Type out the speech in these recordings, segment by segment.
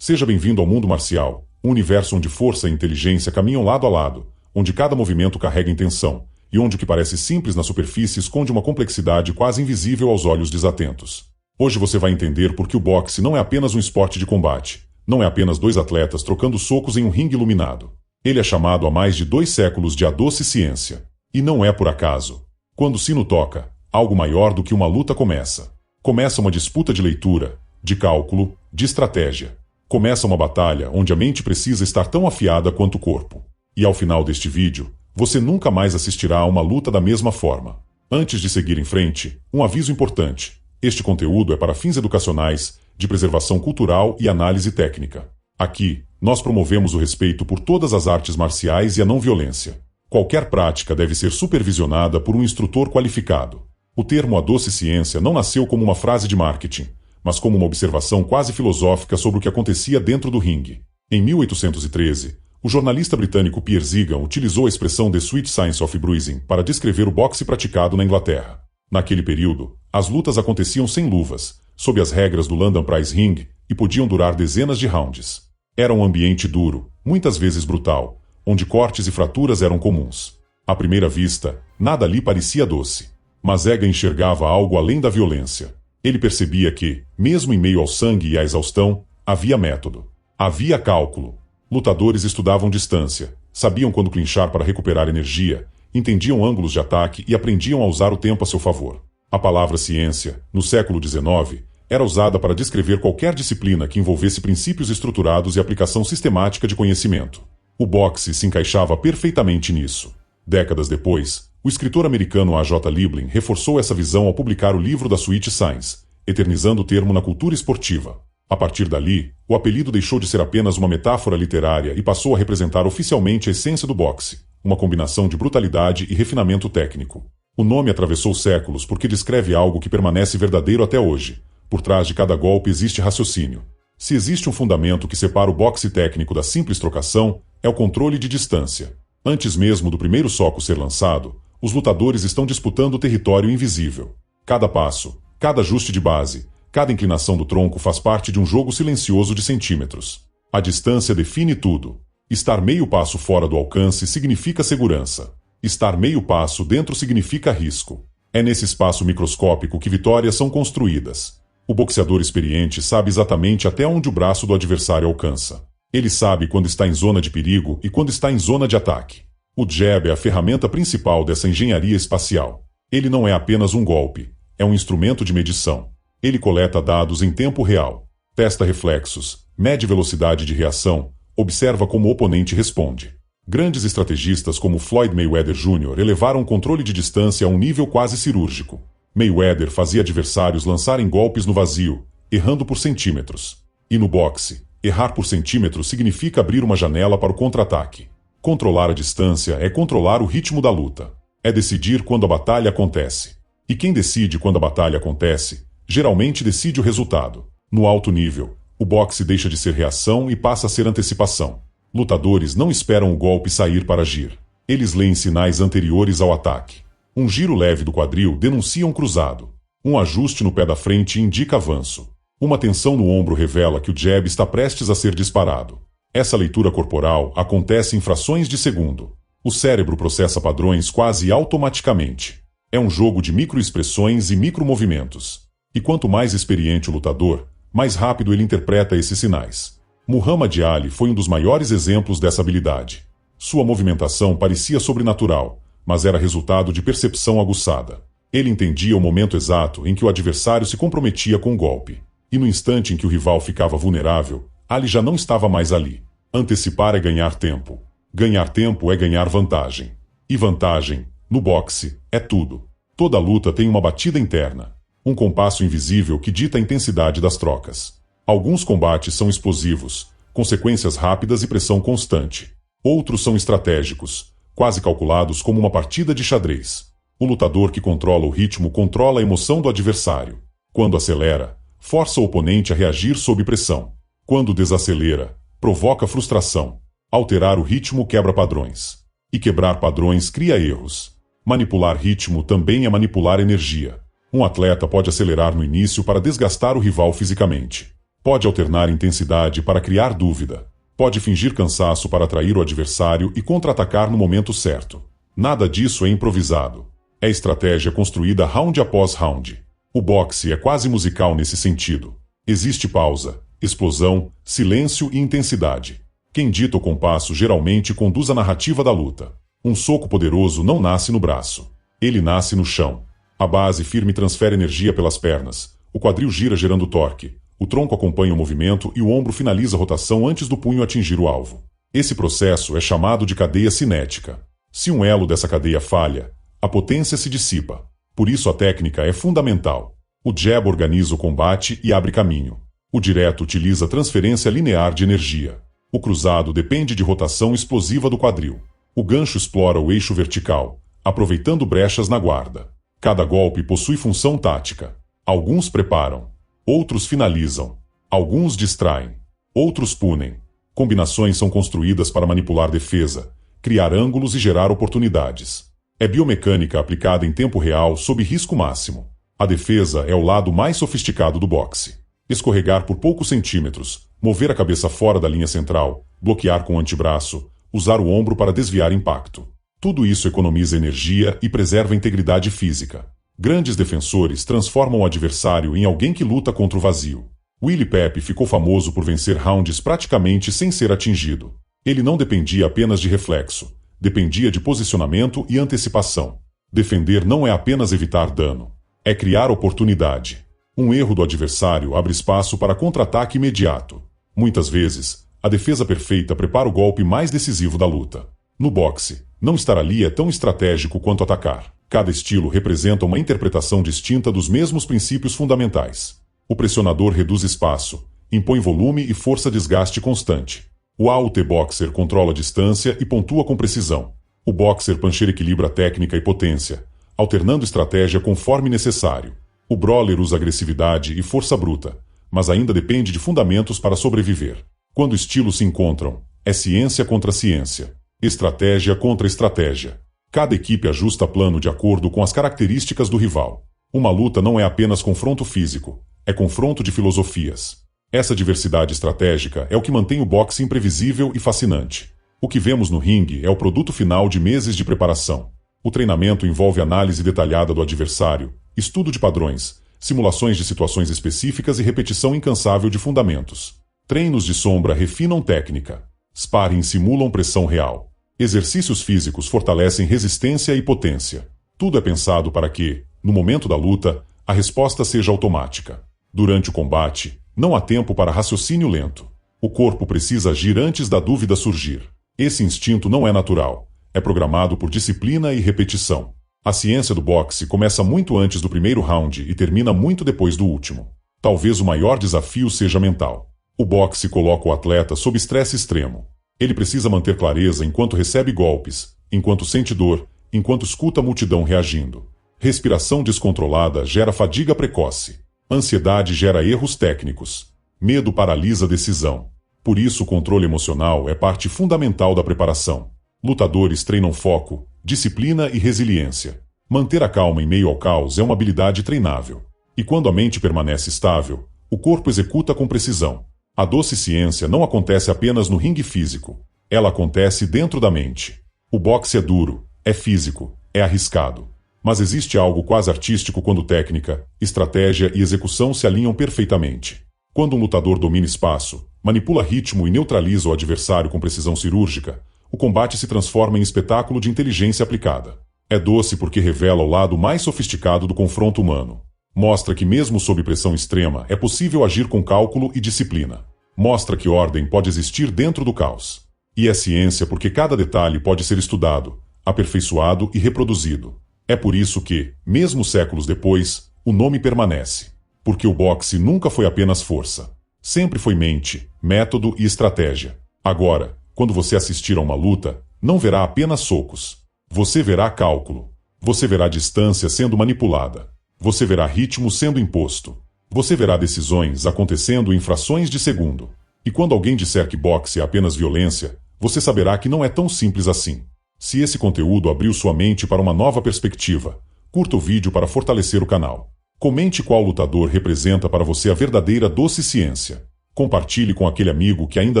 Seja bem-vindo ao mundo marcial, um universo onde força e inteligência caminham lado a lado, onde cada movimento carrega intenção, e onde o que parece simples na superfície esconde uma complexidade quase invisível aos olhos desatentos. Hoje você vai entender por que o boxe não é apenas um esporte de combate, não é apenas dois atletas trocando socos em um ringue iluminado. Ele é chamado há mais de 2 séculos de a doce ciência. E não é por acaso. Quando o sino toca, algo maior do que uma luta começa. Começa uma disputa de leitura, de cálculo, de estratégia. Começa uma batalha onde a mente precisa estar tão afiada quanto o corpo. E ao final deste vídeo, você nunca mais assistirá a uma luta da mesma forma. Antes de seguir em frente, um aviso importante. Este conteúdo é para fins educacionais, de preservação cultural e análise técnica. Aqui, nós promovemos o respeito por todas as artes marciais e a não violência. Qualquer prática deve ser supervisionada por um instrutor qualificado. O termo a doce ciência não nasceu como uma frase de marketing, mas como uma observação quase filosófica sobre o que acontecia dentro do ringue. Em 1813, o jornalista britânico Piers Zigan utilizou a expressão The Sweet Science of Bruising para descrever o boxe praticado na Inglaterra. Naquele período, as lutas aconteciam sem luvas, sob as regras do London Prize Ring, e podiam durar dezenas de rounds. Era um ambiente duro, muitas vezes brutal, onde cortes e fraturas eram comuns. À primeira vista, nada ali parecia doce. Mas Zigan enxergava algo além da violência. Ele percebia que, mesmo em meio ao sangue e à exaustão, havia método. Havia cálculo. Lutadores estudavam distância, sabiam quando clinchar para recuperar energia, entendiam ângulos de ataque e aprendiam a usar o tempo a seu favor. A palavra ciência, no século XIX, era usada para descrever qualquer disciplina que envolvesse princípios estruturados e aplicação sistemática de conhecimento. O boxe se encaixava perfeitamente nisso. Décadas depois, o escritor americano A.J. Liebling reforçou essa visão ao publicar o livro da Sweet Science, eternizando o termo na cultura esportiva. A partir dali, o apelido deixou de ser apenas uma metáfora literária e passou a representar oficialmente a essência do boxe, uma combinação de brutalidade e refinamento técnico. O nome atravessou séculos porque descreve algo que permanece verdadeiro até hoje. Por trás de cada golpe existe raciocínio. Se existe um fundamento que separa o boxe técnico da simples trocação, é o controle de distância. Antes mesmo do primeiro soco ser lançado, os lutadores estão disputando o território invisível. Cada passo, cada ajuste de base, cada inclinação do tronco faz parte de um jogo silencioso de centímetros. A distância define tudo. Estar meio passo fora do alcance significa segurança. Estar meio passo dentro significa risco. É nesse espaço microscópico que vitórias são construídas. O boxeador experiente sabe exatamente até onde o braço do adversário alcança. Ele sabe quando está em zona de perigo e quando está em zona de ataque. O jab é a ferramenta principal dessa engenharia espacial. Ele não é apenas um golpe, é um instrumento de medição. Ele coleta dados em tempo real, testa reflexos, mede velocidade de reação, observa como o oponente responde. Grandes estrategistas como Floyd Mayweather Jr. elevaram o controle de distância a um nível quase cirúrgico. Mayweather fazia adversários lançarem golpes no vazio, errando por centímetros. E no boxe, errar por centímetros significa abrir uma janela para o contra-ataque. Controlar a distância é controlar o ritmo da luta. É decidir quando a batalha acontece. E quem decide quando a batalha acontece, geralmente decide o resultado. No alto nível, o boxe deixa de ser reação e passa a ser antecipação. Lutadores não esperam o golpe sair para agir. Eles leem sinais anteriores ao ataque. Um giro leve do quadril denuncia um cruzado. Um ajuste no pé da frente indica avanço. Uma tensão no ombro revela que o jab está prestes a ser disparado. Essa leitura corporal acontece em frações de segundo. O cérebro processa padrões quase automaticamente. É um jogo de microexpressões e micromovimentos. E quanto mais experiente o lutador, mais rápido ele interpreta esses sinais. Muhammad Ali foi um dos maiores exemplos dessa habilidade. Sua movimentação parecia sobrenatural, mas era resultado de percepção aguçada. Ele entendia o momento exato em que o adversário se comprometia com o golpe. E no instante em que o rival ficava vulnerável, Ali já não estava mais ali. Antecipar é ganhar tempo. Ganhar tempo é ganhar vantagem. E vantagem, no boxe, é tudo. Toda luta tem uma batida interna. Um compasso invisível que dita a intensidade das trocas. Alguns combates são explosivos, consequências rápidas e pressão constante. Outros são estratégicos, quase calculados como uma partida de xadrez. O lutador que controla o ritmo controla a emoção do adversário. Quando acelera, força o oponente a reagir sob pressão. Quando desacelera, provoca frustração. Alterar o ritmo quebra padrões. E quebrar padrões cria erros. Manipular ritmo também é manipular energia. Um atleta pode acelerar no início para desgastar o rival fisicamente. Pode alternar intensidade para criar dúvida. Pode fingir cansaço para atrair o adversário e contra-atacar no momento certo. Nada disso é improvisado. É estratégia construída round após round. O boxe é quase musical nesse sentido. Existe pausa, explosão, silêncio e intensidade. Quem dita o compasso geralmente conduz a narrativa da luta. Um soco poderoso não nasce no braço. Ele nasce no chão. A base firme transfere energia pelas pernas. O quadril gira gerando torque. O tronco acompanha o movimento e o ombro finaliza a rotação antes do punho atingir o alvo. Esse processo é chamado de cadeia cinética. Se um elo dessa cadeia falha, a potência se dissipa. Por isso a técnica é fundamental. O jab organiza o combate e abre caminho. O direto utiliza a transferência linear de energia. O cruzado depende de rotação explosiva do quadril. O gancho explora o eixo vertical, aproveitando brechas na guarda. Cada golpe possui função tática. Alguns preparam. Outros finalizam. Alguns distraem. Outros punem. Combinações são construídas para manipular defesa, criar ângulos e gerar oportunidades. É biomecânica aplicada em tempo real sob risco máximo. A defesa é o lado mais sofisticado do boxe. Escorregar por poucos centímetros, mover a cabeça fora da linha central, bloquear com o antebraço, usar o ombro para desviar impacto. Tudo isso economiza energia e preserva a integridade física. Grandes defensores transformam o adversário em alguém que luta contra o vazio. Willie Pep ficou famoso por vencer rounds praticamente sem ser atingido. Ele não dependia apenas de reflexo, dependia de posicionamento e antecipação. Defender não é apenas evitar dano, é criar oportunidade. Um erro do adversário abre espaço para contra-ataque imediato. Muitas vezes, a defesa perfeita prepara o golpe mais decisivo da luta. No boxe, não estar ali é tão estratégico quanto atacar. Cada estilo representa uma interpretação distinta dos mesmos princípios fundamentais. O pressionador reduz espaço, impõe volume e força desgaste constante. O AUT boxer controla a distância e pontua com precisão. O boxer puncher equilibra técnica e potência, alternando estratégia conforme necessário. O brawler usa agressividade e força bruta, mas ainda depende de fundamentos para sobreviver. Quando estilos se encontram, é ciência contra ciência, estratégia contra estratégia. Cada equipe ajusta plano de acordo com as características do rival. Uma luta não é apenas confronto físico, é confronto de filosofias. Essa diversidade estratégica é o que mantém o boxe imprevisível e fascinante. O que vemos no ringue é o produto final de meses de preparação. O treinamento envolve análise detalhada do adversário, estudo de padrões, simulações de situações específicas e repetição incansável de fundamentos. Treinos de sombra refinam técnica. Sparring simulam pressão real. Exercícios físicos fortalecem resistência e potência. Tudo é pensado para que, no momento da luta, a resposta seja automática. Durante o combate, não há tempo para raciocínio lento. O corpo precisa agir antes da dúvida surgir. Esse instinto não é natural. É programado por disciplina e repetição. A ciência do boxe começa muito antes do primeiro round e termina muito depois do último. Talvez o maior desafio seja mental. O boxe coloca o atleta sob estresse extremo. Ele precisa manter clareza enquanto recebe golpes, enquanto sente dor, enquanto escuta a multidão reagindo. Respiração descontrolada gera fadiga precoce. Ansiedade gera erros técnicos. Medo paralisa a decisão. Por isso o controle emocional é parte fundamental da preparação. Lutadores treinam foco, disciplina e resiliência. Manter a calma em meio ao caos é uma habilidade treinável. E quando a mente permanece estável, o corpo executa com precisão. A doce ciência não acontece apenas no ringue físico. Ela acontece dentro da mente. O boxe é duro, é físico, é arriscado. Mas existe algo quase artístico quando técnica, estratégia e execução se alinham perfeitamente. Quando um lutador domina espaço, manipula ritmo e neutraliza o adversário com precisão cirúrgica, o combate se transforma em espetáculo de inteligência aplicada. É doce porque revela o lado mais sofisticado do confronto humano. Mostra que mesmo sob pressão extrema é possível agir com cálculo e disciplina. Mostra que ordem pode existir dentro do caos. E é ciência porque cada detalhe pode ser estudado, aperfeiçoado e reproduzido. É por isso que, mesmo séculos depois, o nome permanece. Porque o boxe nunca foi apenas força. Sempre foi mente, método e estratégia. Agora, quando você assistir a uma luta, não verá apenas socos. Você verá cálculo. Você verá distância sendo manipulada. Você verá ritmo sendo imposto. Você verá decisões acontecendo em frações de segundo. E quando alguém disser que boxe é apenas violência, você saberá que não é tão simples assim. Se esse conteúdo abriu sua mente para uma nova perspectiva, curta o vídeo para fortalecer o canal. Comente qual lutador representa para você a verdadeira doce ciência. compartilhe com aquele amigo que ainda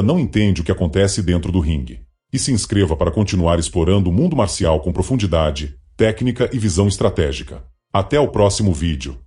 não entende o que acontece dentro do ringue. E se inscreva para continuar explorando o mundo marcial com profundidade, técnica e visão estratégica. Até o próximo vídeo.